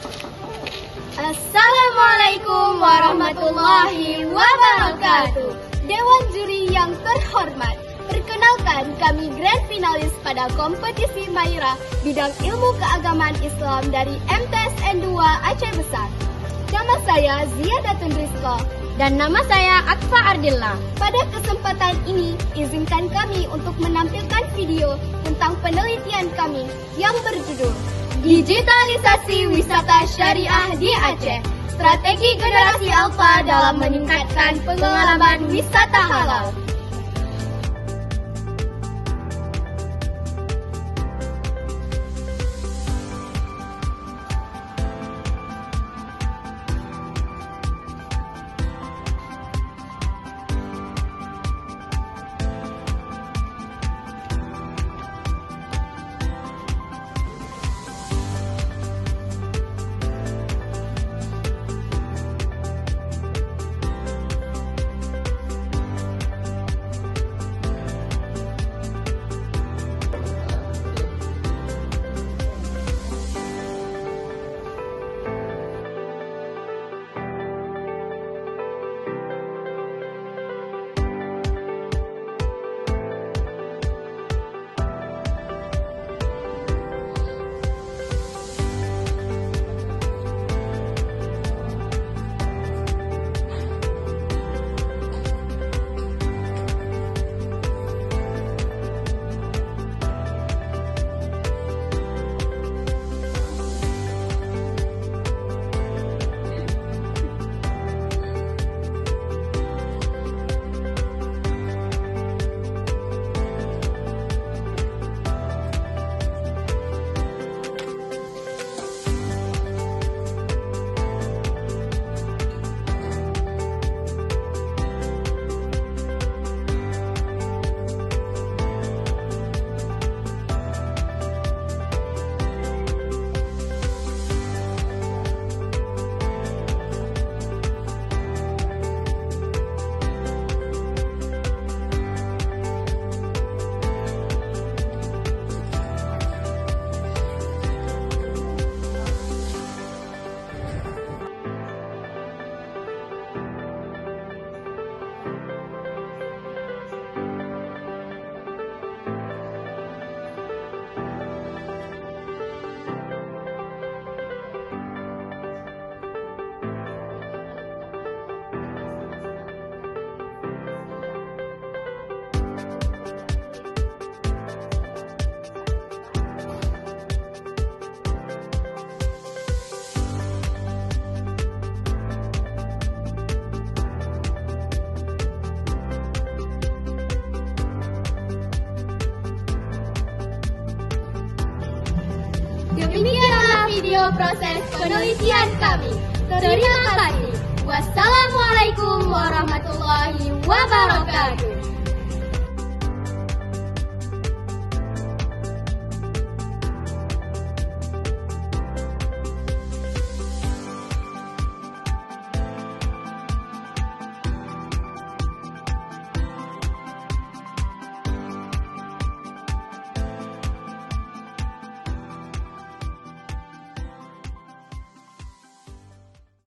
Assalamualaikum warahmatullahi wabarakatuh. Dewan juri yang terhormat, perkenalkan kami grand finalis pada kompetisi Maira bidang ilmu keagamaan Islam dari MTSN 2 Aceh Besar. Nama saya Zia Datun Rizko. Dan nama saya Akfa Ardilla. Pada kesempatan ini, izinkan kami untuk menampilkan video tentang penelitian kami yang berjudul Digitalisasi Wisata Syariah di Aceh, Strategi Generasi Alfa dalam meningkatkan pengalaman wisata halal. Demikianlah video proses penelitian kami. Terima kasih. Wassalamualaikum warahmatullahi wabarakatuh.